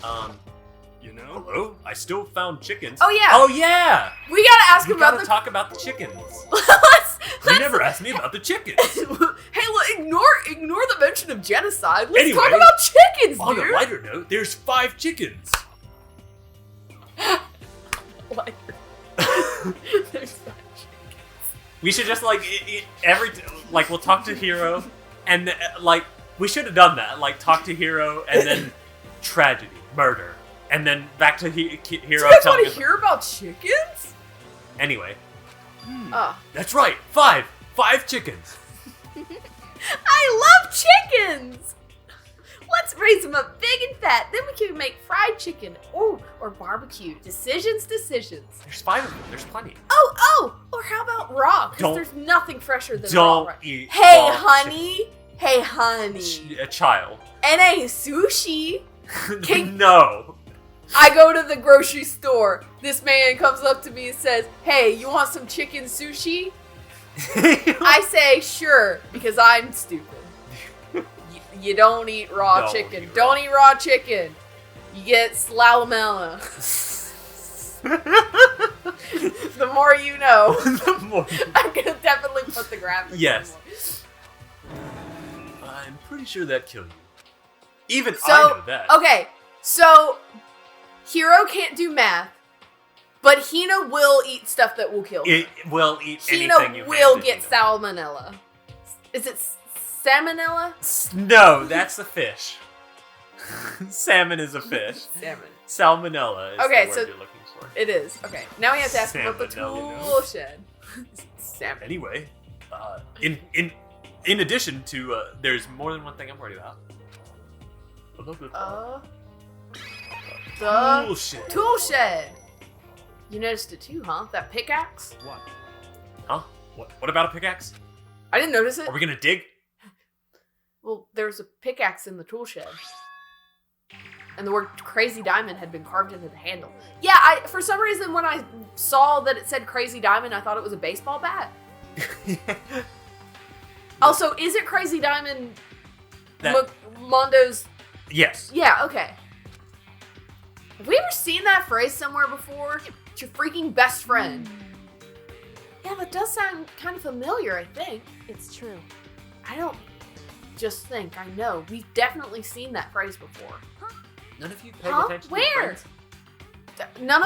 Hello? I still found chickens. Oh, yeah. Oh, yeah! We gotta ask You him about gotta the. talk about the chickens. let's. You never asked me about the chickens. Hey, look, ignore the mention of genocide. Let's Anyway, talk about chickens, On a dude. lighter note, there's 5 chickens. Lighter. There's We should just we'll talk to Hiro, and we should have done that. Like talk to Hiro, and then tragedy, murder, and then back to Hiro. Do you guys telling want us- to hear about chickens? Anyway, Oh. that's right. 5 chickens. I love chickens! Let's raise them up big and fat, then we can make fried chicken. Or barbecue. Decisions. There's 5 of them. There's plenty. Or how about raw? Because Don't- there's nothing fresher than raw. Don't Right? eat. Hey, raw honey. Hey, honey. chicken. A child. It ain't sushi. King- No. I go to the grocery store. This man comes up to me and says, "Hey, you want some chicken sushi?" I say, "Sure," because I'm stupid. You don't eat raw Don't chicken. eat Don't eat raw chicken. You get slalomella. The more you know. The more- I'm gonna definitely put the graphics. Yes. in more. I'm pretty sure that killed you. Even I So, know that. okay, so Hiro can't do math, but Hina will eat stuff that will kill him. It will eat anything Hina you will hand to get Hina. salmonella. Is it salmonella? No, that's a fish. Salmon is a fish. Salmon. Salmonella is Okay, the word so- you're looking for. It is. Okay, now we have to ask about the Salmonella, tool shed. Salmon. Anyway, in addition to, there's more than one thing I'm worried about. The Tool shed. tool shed. You noticed it too, huh? That pickaxe? What? Huh? What about a pickaxe? I didn't notice it. Are we gonna dig? Well, there was a pickaxe in the tool shed. And the word Crazy Diamond had been carved into the handle. Yeah, for some reason when I saw that it said Crazy Diamond, I thought it was a baseball bat. Also, is it Crazy Diamond That- Mondo's... Yes. Yeah, okay. Have we ever seen that phrase somewhere before? It's your freaking best friend. Yeah, that does sound kind of familiar, I think. it's true. I don't just think, I know. We've definitely seen that phrase before. None of you paid Huh? attention. To Where? your friends? None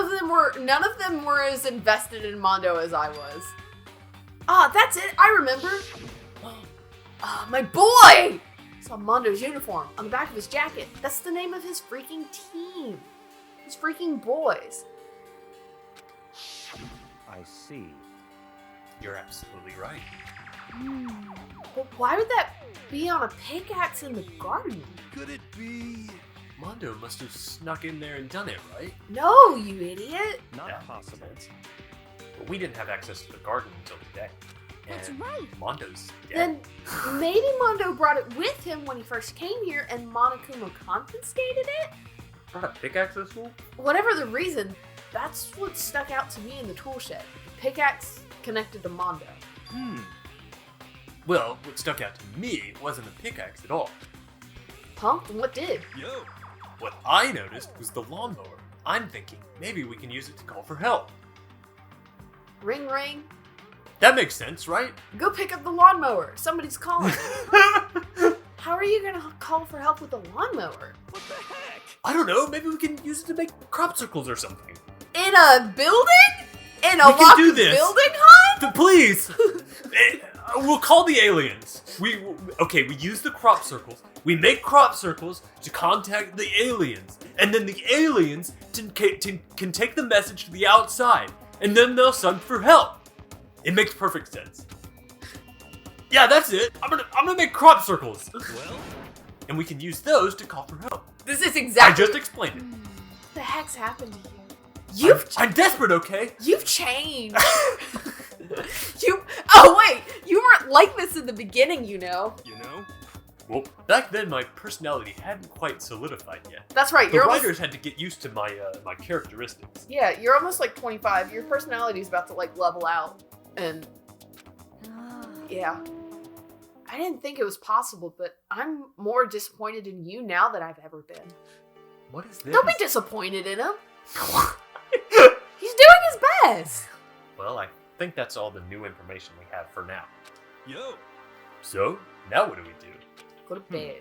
of them were as invested in Mondo as I was. Ah, that's it. I remember. My boy! Saw Mondo's uniform on the back of his jacket. That's the name of his freaking team. His freaking boys. I see. You're absolutely right. But why would that be on a pickaxe in the garden? Could it be? Mondo must have snuck in there and done it, right? No, you idiot. Not That makes possible. sense. But we didn't have access to the garden until today. That's And right. Mondo's dead. Then maybe Mondo brought it with him when he first came here and Monokuma confiscated it? Brought a pickaxe to school? Whatever the reason, that's what stuck out to me in the tool shed. The pickaxe connected to Mondo. Well, what stuck out to me wasn't the pickaxe at all. Huh? What did? Yo! What I noticed was the lawnmower. I'm thinking maybe we can use it to call for help. Ring ring. That makes sense, right? Go pick up the lawnmower. Somebody's calling. How are you gonna call for help with a lawnmower? What the heck? I don't know, maybe we can use it to make crop circles or something. In a building? In a We can locked do this. building, hon? Please! We'll call the aliens. We use the crop circles. We make crop circles to contact the aliens. And then the aliens can take the message to the outside. And then they'll send for help. It makes perfect sense. Yeah, that's it. I'm gonna make crop circles. Well, And we can use those to call for help. This is I exactly just explained it. what the heck's happened to you. I'm desperate, okay? You've changed. Oh wait, you weren't like this in the beginning, you know. you know? Well, back then my personality hadn't quite solidified yet. That's right. The You're almost, writers had to get used to my my characteristics. yeah, you're almost like 25. Your personality's about to like level out, and yeah. I didn't think it was possible, but I'm more disappointed in you now than I've ever been. What is this? Don't be disappointed in him. He's doing his best. Well, I think that's all the new information we have for now. Yo! So, now what do we do? Go to bed.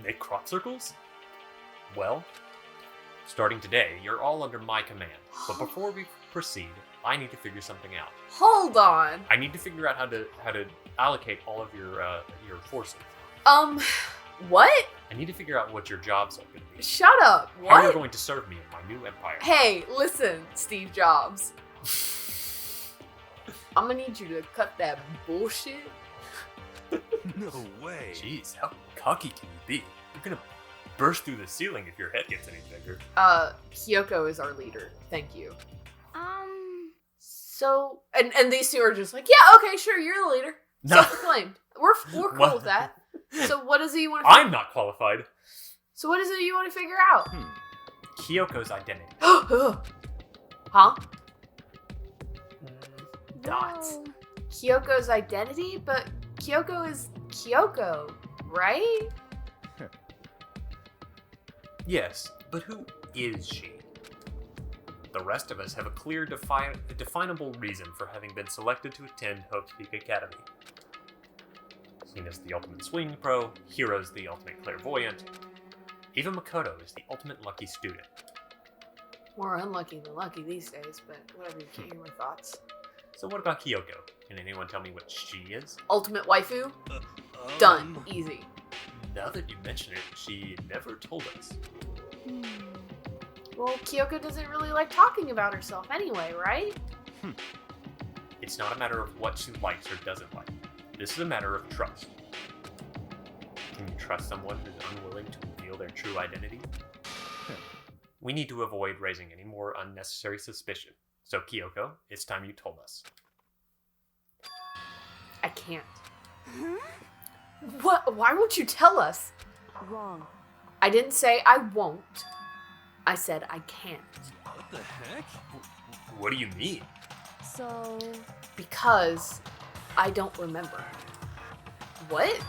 Make crop circles? Well, starting today, you're all under my command. But before we proceed, I need to figure something out. Hold on. I need to figure out how to allocate all of your forces. What? I need to figure out what your jobs are going to be. Shut up. How you're What? going to serve me in my new empire. Hey, listen, Steve Jobs. I'm gonna need you to cut that bullshit. No way. Jeez, how cocky can you be? You're gonna burst through the ceiling if your head gets any bigger. Kyoko is our leader. Thank you. So, So, and these two are just like, yeah, okay, sure, you're the leader. No. Self-proclaimed. We're cool What? with that. So what is it you want to? I'm not qualified. So what is it you want to figure out? Kyoko's identity. Huh? Dots. well, Kyoko's identity, but Kyoko is Kyoko, right? Yes, but who is she? The rest of us have a clear, definable reason for having been selected to attend Hope's Peak Academy. Sina's the ultimate swing pro, Hiro's the ultimate clairvoyant, even Makoto is the ultimate lucky student. More unlucky than lucky these days, but whatever, you can't hear my thoughts. So what about Kyoko? Can anyone tell me what she is? Ultimate waifu? Done. Easy. Now that you mention it, she never told us. Well, Kyoko doesn't really like talking about herself anyway, right? It's not a matter of what she likes or doesn't like. This is a matter of trust. Can you trust someone who's unwilling to reveal their true identity? We need to avoid raising any more unnecessary suspicion. So, Kyoko, it's time you told us. I can't. What? Why won't you tell us? Wrong. I didn't say I won't. I said I can't. What the heck? What do you mean? So, Because I don't remember. What?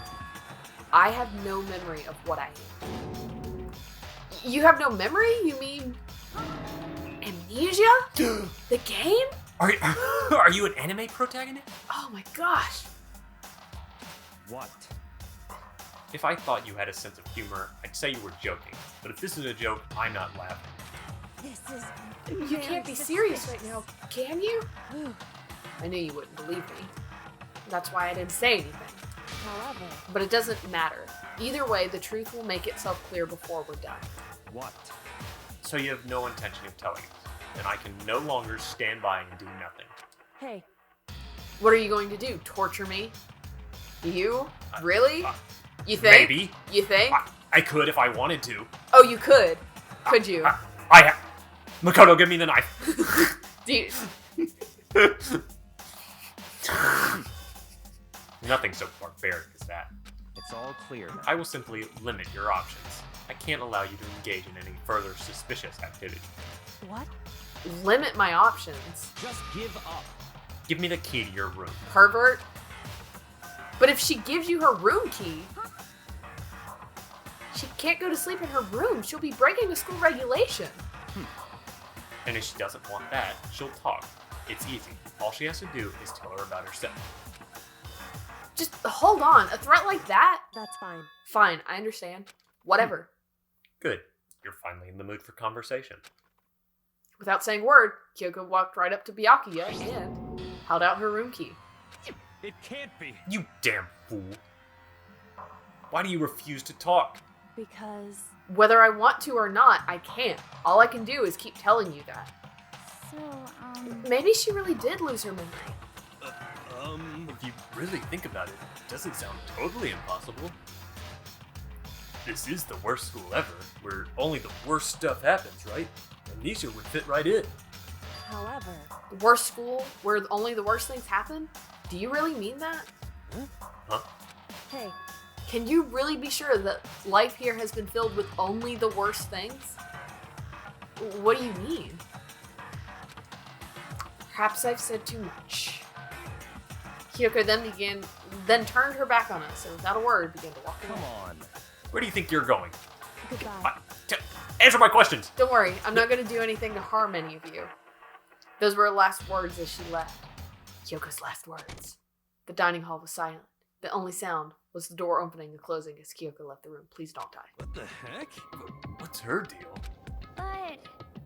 I have no memory of what I am. You have no memory? You mean Amnesia? The game? Are you an anime protagonist? Oh my gosh. What? If I thought you had a sense of humor, I'd say you were joking. But if this is a joke, I'm not laughing. this is. You can't be serious right now, can you? I knew you wouldn't believe me. That's why I didn't say anything. however, But it doesn't matter. Either way, the truth will make itself clear before we're done. What? So you have no intention of telling us, and I can no longer stand by and do nothing. hey, What are you going to do? Torture me? You? Really? You think? Maybe. You think? I could if I wanted to. Oh, you could. Could you? Makoto, give me the knife. Do you... Nothing so barbaric as that. It's all clear now. I will simply limit your options. I can't allow you to engage in any further suspicious activity. What? Limit my options. Just give up. Give me the key to your room. Pervert. But if she gives you her room key, she can't go to sleep in her room. She'll be breaking a school regulation. And if she doesn't want that, she'll talk. It's easy. All she has to do is tell her about herself. Just hold on. A threat like that? That's fine. Fine, I understand. Whatever. Good. You're finally in the mood for conversation. Without saying a word, Kyoko walked right up to Byakuya and held out her room key. It can't be. You damn fool. Why do you refuse to talk? Because... Whether I want to or not, I can't. All I can do is keep telling you that. So, Maybe she really did lose her memory. If you really think about it, it doesn't sound totally impossible. This is the worst school ever, where only the worst stuff happens, right? Amnesia would fit right in. However... The worst school, where only the worst things happen? Do you really mean that? Huh? Hey, Can you really be sure that life here has been filled with only the worst things? What do you mean? Perhaps I've said too much. Kyoko then turned her back on us, and without a word began to walk away. Come on. Where do you think you're going? goodbye. Answer my questions! Don't worry, I'm not going to do anything to harm any of you. Those were her last words as she left. Kyoko's last words. The dining hall was silent. The only sound was the door opening and closing as Kyoko left the room. Please don't die. What the heck? What's her deal? but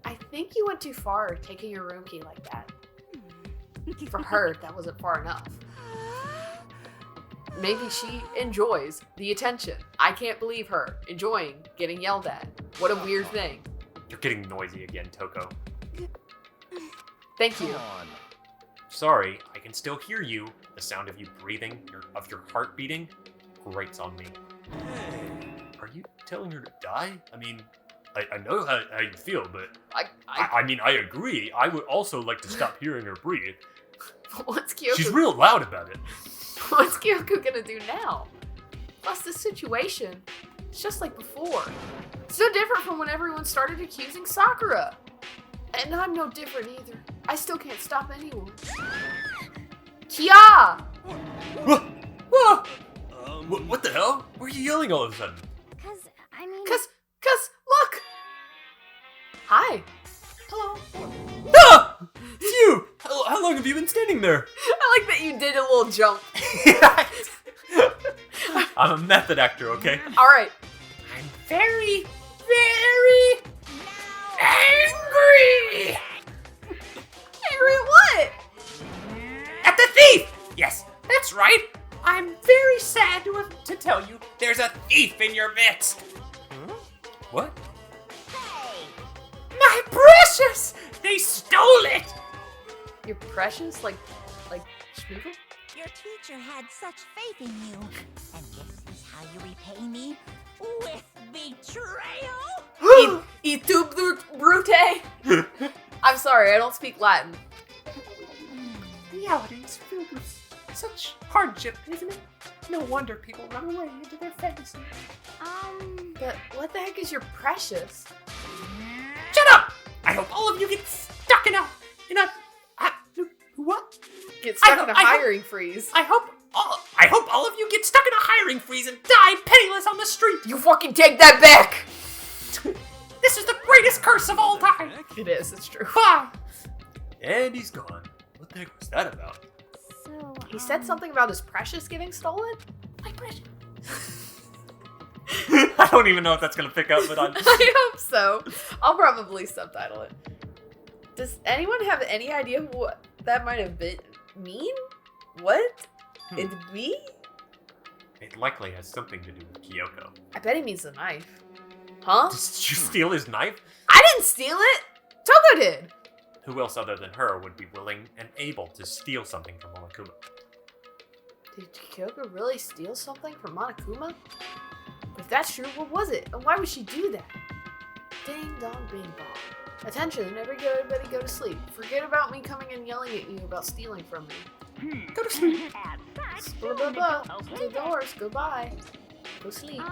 I think you went too far taking your room key like that. For her, that wasn't far enough. Maybe she enjoys the attention. I can't believe her enjoying getting yelled at. What a weird thing. You're getting noisy again, Toko. Thank you. Come on. Sorry, I can still hear you. The sound of you breathing, of your heart beating, grates on me. Hey. Are you telling her to die? I mean, I know how you feel, but I I mean, I agree. I would also like to stop hearing her breathe. what's Kyoko? She's real loud about it. What's Kyoko gonna do now? Plus, this situation, it's just like before. It's no different from when everyone started accusing Sakura. And I'm no different either. I still can't stop anyone. Kia! What the hell? Why are you yelling all of a sudden? I mean, Cause, look! Hi. hello. Ah! It's you! How long have you been standing there? I like that you did a little jump. I'm a method actor, okay? Alright. I'm very, very angry! Angry at what? At the thief! Yes, that's right. I'm very sad to tell you there's a thief in your midst. What? My precious! They stole it! You're precious? Like Schmoofle? Your teacher had such faith in you. And this is how you repay me? With betrayal? E tu brute? I'm sorry, I don't speak Latin. Reality is filled with such hardship, isn't it? No wonder people run away into their fantasy. But what the heck is your precious? Shut up! I hope all of you get stuck in a what? Get stuck in a I hope- hiring freeze. I hope all of you get stuck in a hiring freeze and die penniless on the street. You fucking take that back! This is the greatest curse of all time. It is, it's true. Bye. And he's gone. What the heck was that about? So, He said something about his precious getting stolen? My precious. I don't even know if that's gonna pick up, but I'm. I hope so. I'll probably subtitle it. Does anyone have any idea what that might have been mean? What? It be? It likely has something to do with Kyoko. I bet he means the knife. Huh? Did you steal his knife? I didn't steal it! Toko did! Who else other than her would be willing and able to steal something from Monokuma? Did Kyoko really steal something from Monokuma? If that's true, what was it? And why would she do that? Ding dong bing bong. Attention, everybody go to sleep. Forget about me coming and yelling at you about stealing from me. Go to sleep. Blah blah blah. Close the doors. Goodbye. Go sleep.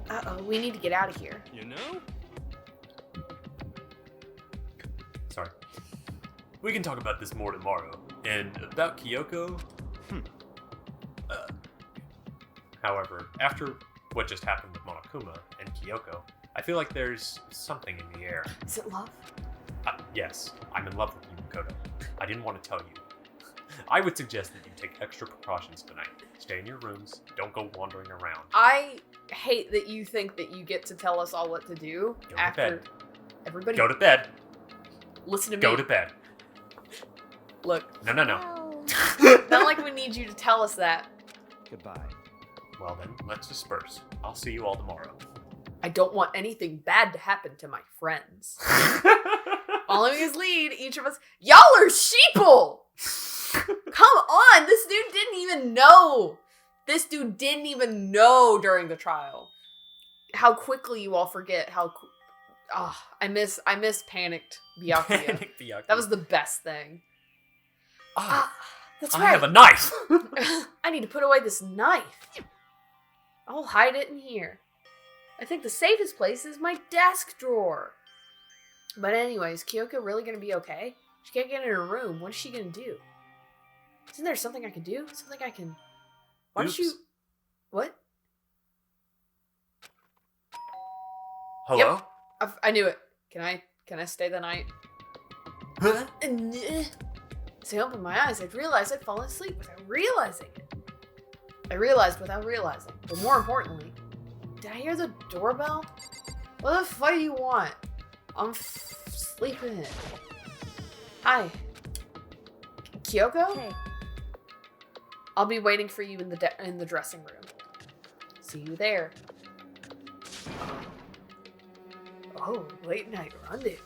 Uh-oh, we need to get out of here. You know? Sorry. We can talk about this more tomorrow. And about Kyoko... However, after what just happened with Monokuma and Kyoko, I feel like there's something in the air. Is it love? Yes, I'm in love with you, Makoto. I didn't want to tell you. I would suggest that you take extra precautions tonight. Stay in your rooms, don't go wandering around. I hate that you think that you get to tell us all what to do Go to after bed. everybody. Go to bed. Listen to me. Go to bed. Look, No. not like we need you to tell us that. Goodbye. Well then, let's disperse. I'll see you all tomorrow. I don't want anything bad to happen to my friends. Following his lead, each of us. Y'all are sheeple! Come on, this dude didn't even know. This dude didn't even know during the trial. How quickly you all forget how. I miss panicked Byakuya. Panic Byakuya. That was the best thing. That's I right. have a knife! I need to put away this knife. I'll hide it in here. I think the safest place is my desk drawer. But anyways, Kyoko really gonna be okay? She can't get in her room. What is she gonna do? Isn't there something I can do? Something I can... Why don't you... Oops. What? Hello? I knew it. Can I stay the night? Huh? As I opened my eyes, I'd realized I'd fallen asleep without realizing it. I realized without realizing. But more importantly, did I hear the doorbell? What the fuck do you want? I'm sleeping. Hi. Kyoko? Hey. I'll be waiting for you in the dressing room. See you there. Oh, late night rendezvous.